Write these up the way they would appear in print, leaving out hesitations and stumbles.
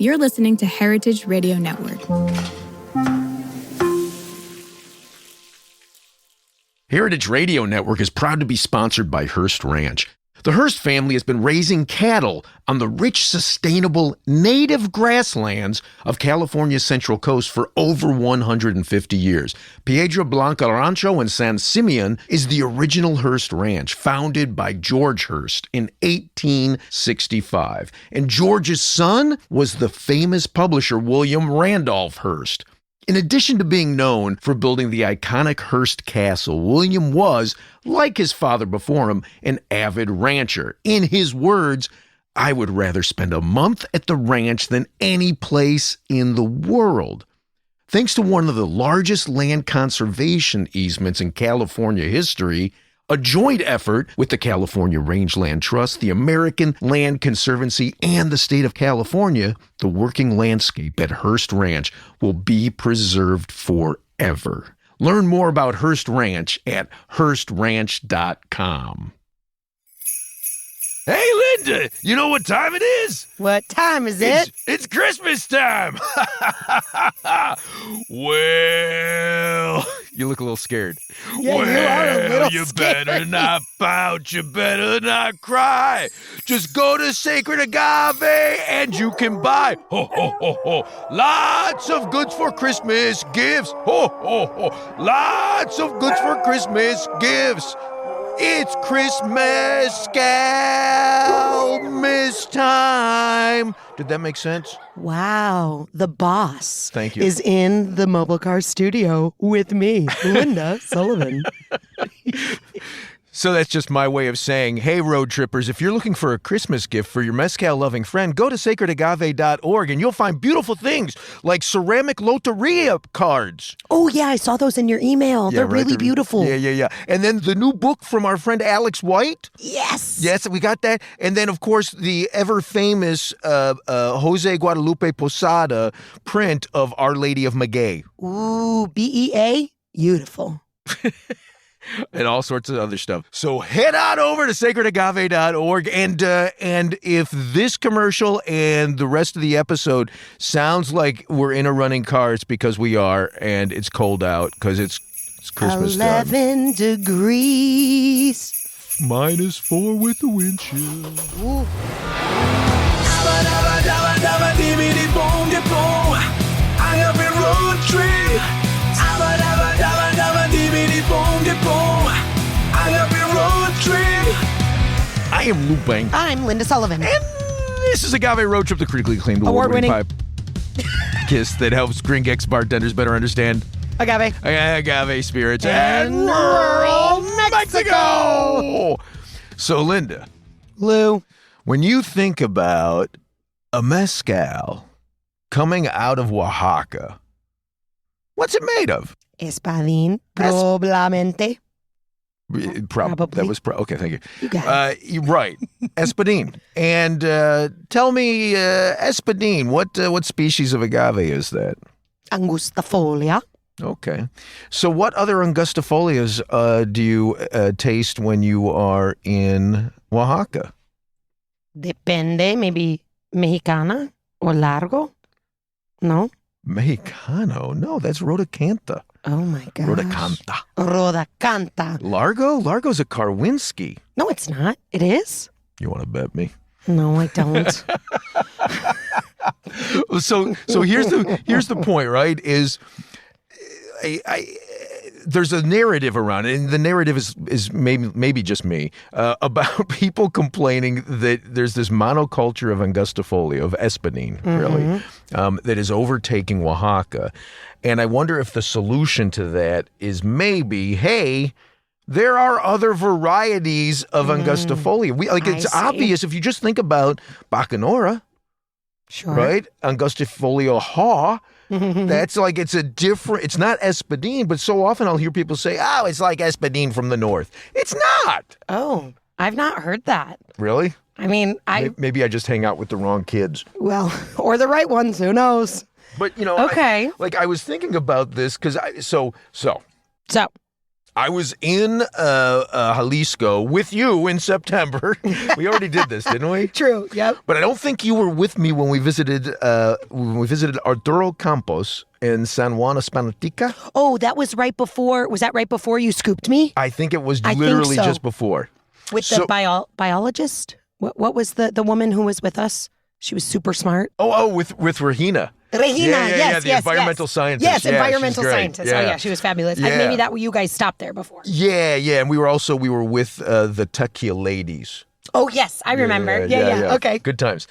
You're listening to Heritage Radio Network. Heritage Radio Network is proud to be sponsored by Hearst Ranch. The Hearst family has been raising cattle on the rich, sustainable, native grasslands of California's Central Coast for over 150 years. Piedra Blanca Rancho in San Simeon is the original Hearst Ranch, founded by George Hearst in 1865. And George's son was the famous publisher William Randolph Hearst. In addition to being known for building the iconic Hearst Castle, William was, like his father before him, an avid rancher. In his words, "I would rather spend a month at the ranch than any place in the world." Thanks to one of the largest land conservation easements in California history, a joint effort with the California Rangeland Trust, the American Land Conservancy, and the state of California, the working landscape at Hearst Ranch will be preserved forever. Learn more about Hearst Ranch at HearstRanch.com. Hey, Linda, you know what time it is? What time is it? It's Christmas time. Well, you look a little scared. Yeah, you are a little you scared. better not pout, you better not cry. Just go to Sacred Agave and you can buy lots of goods for Christmas gifts. Lots of goods for Christmas gifts. It's Christmas time. Did that make sense? Wow, the boss Thank you. is in the mobile car studio with me, Linda Sullivan. So that's just my way of saying, hey, road trippers, if you're looking for a Christmas gift for your mezcal-loving friend, go to sacredagave.org and you'll find beautiful things like ceramic loteria cards. Oh, yeah, I saw those in your email. They're really beautiful. Yeah. And then the new book from our friend Alex White. Yes, we got that. And then, of course, the ever-famous Jose Guadalupe Posada print of Our Lady of Maguey. Ooh, BEA, beautiful. And all sorts of other stuff. So head on over to sacredagave.org. And if this commercial and the rest of the episode sounds like we're in a running car, it's because we are, and it's cold out because it's Christmas 11 degrees. -4 with the wind chill. Ooh. Agave Road Trip. Agave Road Trip. I am Lou Bang. I'm Linda Sullivan. And this is Agave Road Trip, the critically acclaimed award-winning pipe kiss that helps gringx bartenders better understand agave spirits and rural Mexico. So, Linda. Lou. When you think about a mezcal coming out of Oaxaca, what's it made of? Espadin, probablemente. Probably. That was okay, thank you. You got it. You're right. Espadin. And tell me, Espadin, what species of agave is that? Angustifolia. Okay. So what other Angustifolias do you taste when you are in Oaxaca? Depende, maybe Mexicana or Largo? No? Mexicano? No, that's Rhodocantha. Oh my gosh. Rhodocantha. Largo? Largo's a Karwinskii. No, it's not. It is? You want to bet me? No, I don't. So here's the point, right? Is there's a narrative around it, and the narrative is maybe just me about people complaining that there's this monoculture of Angustifolia, of Espadin, really, that is overtaking Oaxaca. And I wonder if the solution to that is maybe, hey, there are other varieties of Angustifolia. It's obvious if you just think about Bacanora, Sure. right? Angustifolia haw. That's like, it's not Espadin, but so often I'll hear people say, oh, it's like Espadin from the north. It's not. Oh, I've not heard that. Really? I mean, Maybe I just hang out with the wrong kids. Well, or the right ones, who knows? But, Okay. I was thinking about this because I was in Jalisco with you in September. We already did this, didn't we? True. Yep. But I don't think you were with me when we visited Arturo Campos in San Juan, Espanatica. Oh, that was right before. Was that right before you scooped me? I think it was I think literally so. just before. With the biologist? What was the woman who was with us? She was super smart. With Regina. Regina, the environmental scientist. Yes, Yeah, environmental she's great. scientist. Oh yeah, she was fabulous. Yeah. And maybe that you guys stopped there before. Yeah, and we were with the tequila ladies. Oh yes, I remember. Yeah. Okay. Good times.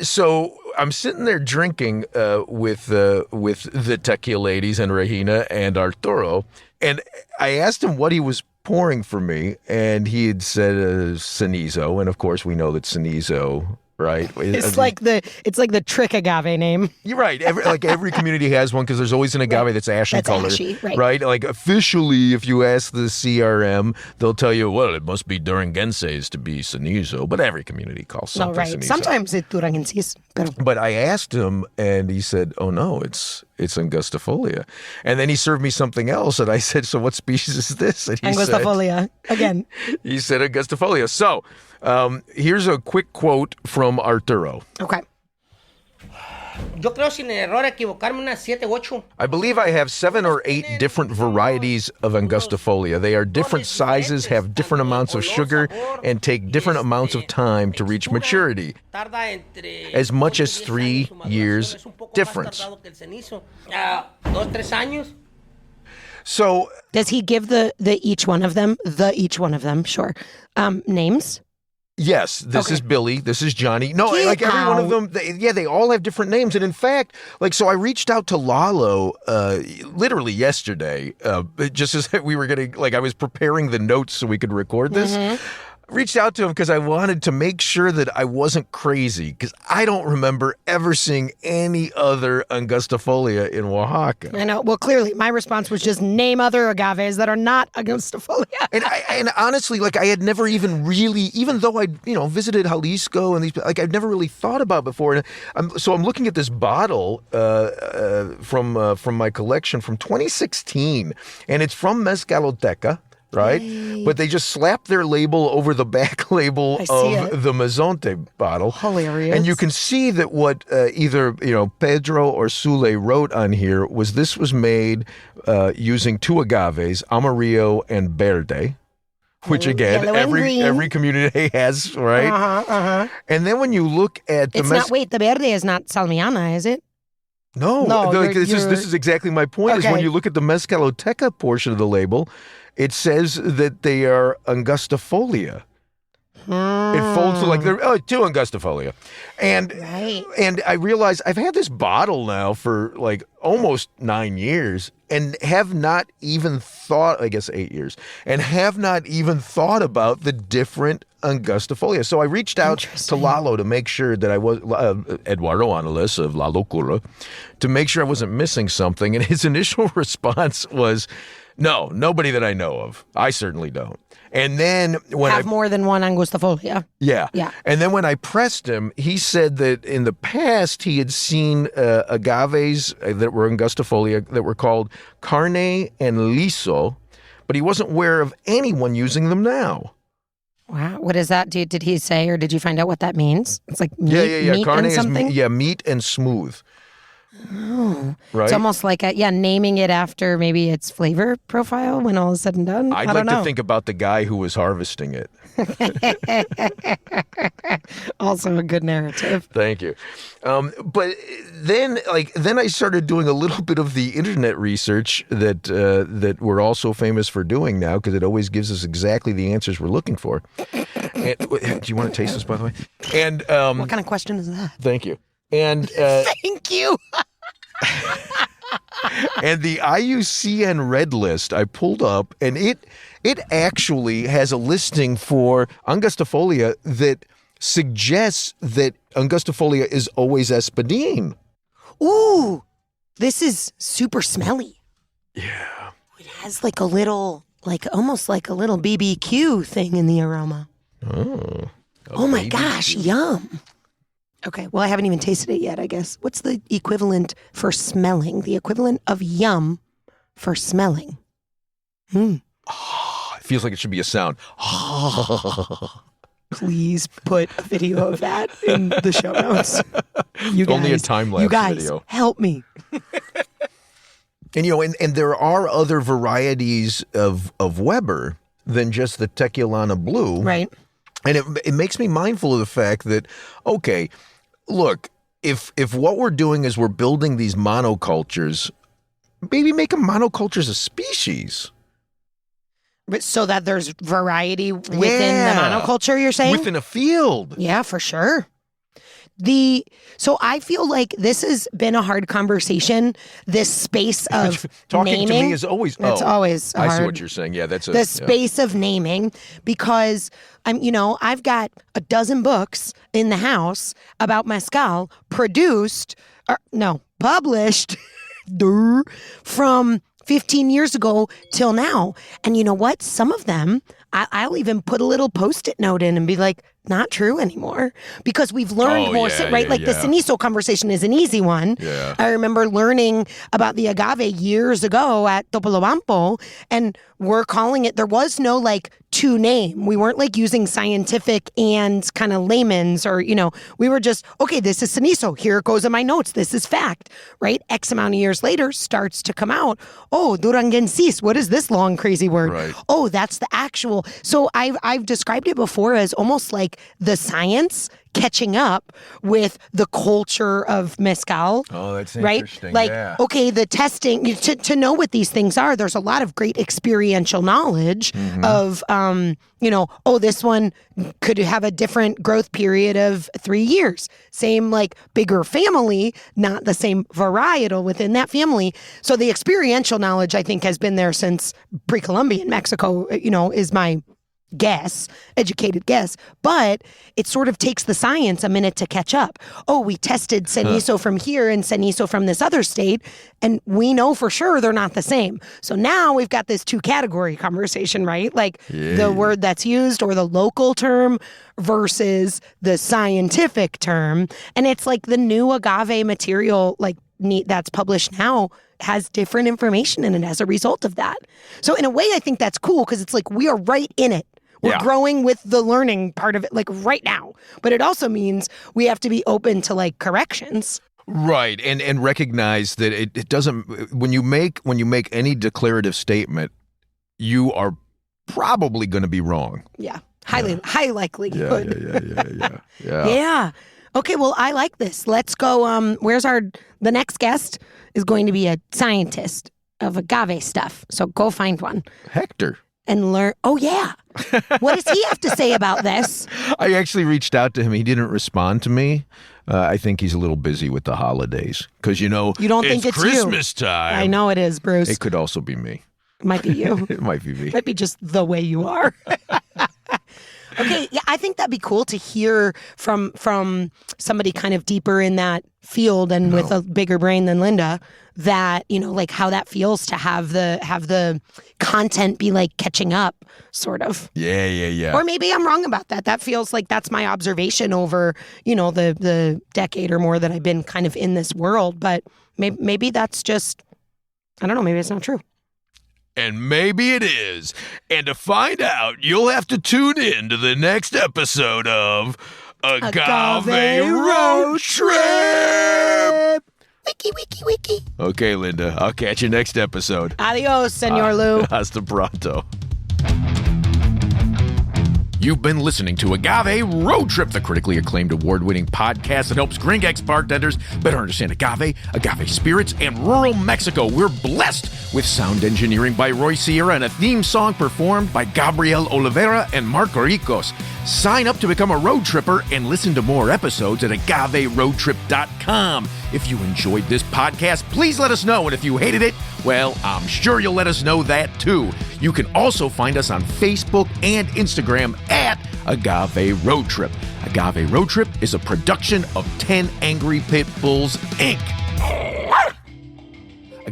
So I'm sitting there drinking with the tequila ladies and Regina and Arturo, and I asked him what he was pouring for me, and he had said Cenizo, and of course we know that Cenizo. Right, it's like the trick agave name. You're right. Every community has one because there's always an agave that's ashen color. Ashy, right. Like officially, if you ask the CRM, they'll tell you, well, it must be Duranguenses to be Cenizo, but every community calls something Cenizo. Sometimes it's Duranguenses. But I asked him, and he said, "Oh no, it's Angustifolia." And then he served me something else, and I said, "So what species is this?" And he Angustifolia again. He said Angustifolia. So. Here's a quick quote from Arturo. Okay. I believe I have 7 or 8 different varieties of Angustifolia. They are different sizes, have different amounts of sugar, and take different amounts of time to reach maturity. As much as 3 years difference. So, does he give the each one of them, sure, names? Yes, this is Billy. This is Johnny. No, like every one of them, they all have different names. And in fact, so I reached out to Lalo literally yesterday, just as we were getting, I was preparing the notes so we could record this. Mm-hmm. Reached out to him because I wanted to make sure that I wasn't crazy, because I don't remember ever seeing any other Angustifolia in Oaxaca. I know. Well, clearly, my response was just name other agaves that are not Angustifolia. And honestly, I had never even really, even though I visited Jalisco and these, I've never really thought about before. And I'm looking at this bottle from my collection from 2016, and it's from Mezcaloteca. Right? Yay. But they just slap their label over the back label of the Mazonte bottle. Hilarious. And you can see that what either, Pedro or Sule wrote on here this was made using 2 agaves, Amarillo and Verde, which again, every community has, right? And then when you look at the Verde is not Salmiana, is it? No, this is exactly my point. Okay. Is when you look at the Mezcaloteca portion of the label, it says that they are Angustifolia. It folds to they're 2 Angustifolia, and I realize I've had this bottle now for almost 9 years and have not even thought, I guess 8 years, and have not even thought about the different Angustifolia. So I reached out to Lalo to make sure that I was Eduardo Anales of La Locura, to make sure I wasn't missing something, and his initial response was, "No, nobody that I know of. I certainly don't." And then when have more than one Angustifolia. Yeah. And then when I pressed him, he said that in the past he had seen agaves that were Angustifolia that were called Carne and Liso, but he wasn't aware of anyone using them now. Wow. What is that? Did he say, or did you find out what that means? It's like meat, meat Carne and something? is meat and smooth. Oh, right. It's almost like naming it after maybe its flavor profile when all is said and done. I'd like to think about the guy who was harvesting it. Also a good narrative. Thank you. But then I started doing a little bit of the internet research that we're also famous for doing now, because it always gives us exactly the answers we're looking for. And, do you want to taste this, by the way? And what kind of question is that? Thank you. And thank you. And the IUCN Red List I pulled up, and it actually has a listing for Angustifolia that suggests that Angustifolia is always Espadin. Ooh, this is super smelly. Yeah. It has almost like a little BBQ thing in the aroma. Oh my gosh, yum. Okay, well, I haven't even tasted it yet, I guess. What's the equivalent for smelling? The equivalent of yum for smelling? It feels like it should be a sound. Please put a video of that in the show notes. You guys, Only a time-lapse you guys, video. help me. And, and there are other varieties of Weber than just the Tequilana Blue. Right. And it makes me mindful of the fact that, okay, look, if what we're doing is we're building these monocultures, maybe make them monocultures a species. But so that there's variety within the monoculture, you're saying? Within a field. Yeah, for sure. So I feel like this has been a hard conversation. This space of Talking naming, to me is always. It's always hard. I see what you're saying. Yeah, that's the space of naming, because I've got a dozen books in the house about mezcal published from 15 years ago till now. And you know what? Some of them, I'll even put a little Post-it note in and be like, not true anymore, because we've learned more, right? The Cenizo conversation is an easy one. Yeah. I remember learning about the agave years ago at Topolobampo, and we're calling it, there was no to name. We weren't using scientific and kind of layman's, or, we were just, okay, this is Cenizo. Here it goes in my notes. This is fact, right? X amount of years later starts to come out. Oh, Duranguensis. What is this long, crazy word? Right. Oh, that's the actual. So I've described it before as almost like the science catching up with the culture of mezcal. Oh, that's right? interesting. Okay, the testing, to know what these things are, there's a lot of great experiential knowledge of, this one could have a different growth period of 3 years. Same, bigger family, not the same varietal within that family. So the experiential knowledge, I think, has been there since pre-Columbian Mexico, is my educated guess, but it sort of takes the science a minute to catch up. Oh, we tested Cenizo from here and Cenizo from this other state, and we know for sure they're not the same. So now we've got this 2-category conversation, right? The word that's used or the local term versus the scientific term. And it's the new agave material, that's published now has different information in it as a result of that. So in a way, I think that's cool, because it's we are right in it. We're growing with the learning part of it, right now. But it also means we have to be open to corrections. Right, and recognize that it doesn't. When you make any declarative statement, you are probably going to be wrong. Yeah, high likelihood. Yeah. Okay, well, I like this. Let's go. The next guest is going to be a scientist of agave stuff. So go find one. Hector. And learn. Oh, yeah. What does he have to say about this? I actually reached out to him. He didn't respond to me. I think he's a little busy with the holidays because, you don't think it's Christmas time. I know it is, Bruce. It could also be me. It might be you. It might be me. Might be just the way you are. Okay, yeah, I think that'd be cool to hear from somebody kind of deeper in that field and with a bigger brain than Linda, that, how that feels to have the content be catching up, sort of. Yeah. Or maybe I'm wrong about that. That feels like that's my observation over, the decade or more that I've been kind of in this world. But maybe that's just, I don't know, maybe it's not true. And maybe it is. And to find out, you'll have to tune in to the next episode of Agave Road Trip. Wiki. Okay, Linda. I'll catch you next episode. Adios, Senor Lou. Hasta pronto. You've been listening to Agave Road Trip, the critically acclaimed award-winning podcast that helps gringx bartenders better understand agave spirits, and rural Mexico. We're blessed with sound engineering by Roy Sierra and a theme song performed by Gabriel Oliveira and Marco Ricos. Sign up to become a road tripper and listen to more episodes at agaveroadtrip.com. If you enjoyed this podcast, please let us know. And if you hated it, well, I'm sure you'll let us know that too. You can also find us on Facebook and Instagram at Agave Road Trip. Agave Road Trip is a production of 10 Angry Pit Bulls, Inc.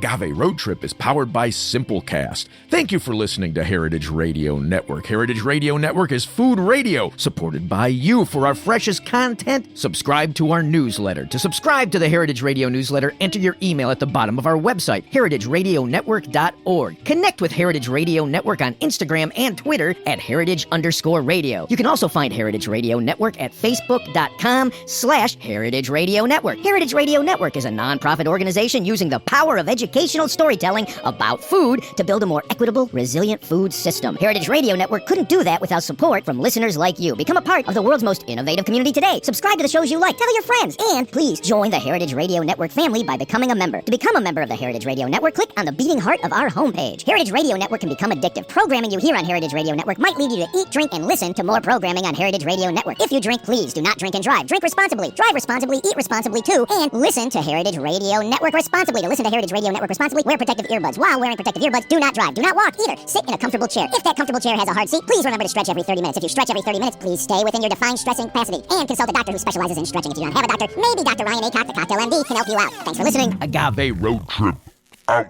Agave Road Trip is powered by Simplecast. Thank you for listening to Heritage Radio Network. Heritage Radio Network is food radio supported by you. For our freshest content, subscribe to our newsletter. To subscribe to the Heritage Radio newsletter, enter your email at the bottom of our website, heritageradionetwork.org. Connect with Heritage Radio Network on Instagram and Twitter at heritage_radio. You can also find Heritage Radio Network at facebook.com/Heritage Radio Network. Heritage Radio Network is a nonprofit organization using the power of educational storytelling about food to build a more equitable, resilient food system. Heritage Radio Network couldn't do that without support from listeners like you. Become a part of the world's most innovative community today. Subscribe to the shows you like, tell your friends, and please join the Heritage Radio Network family by becoming a member. To become a member of the Heritage Radio Network, click on the beating heart of our homepage. Heritage Radio Network can become addictive. Programming you hear on Heritage Radio Network might lead you to eat, drink, and listen to more programming on Heritage Radio Network. If you drink, please do not drink and drive. Drink responsibly, drive responsibly, eat responsibly too, and listen to Heritage Radio Network responsibly. To listen to Heritage Radio Network responsibly, wear protective earbuds. While wearing protective earbuds, do not drive, do not walk either. Sit in a comfortable chair. If that comfortable chair has a hard seat, please remember to stretch every 30 minutes. If you stretch every 30 minutes, please stay within your defined stretching capacity. And consult a doctor who specializes in stretching. If you don't have a doctor, maybe Dr. Ryan Acock, the Cocktail MD, can help you out. Thanks for listening. Agave Road Trip out.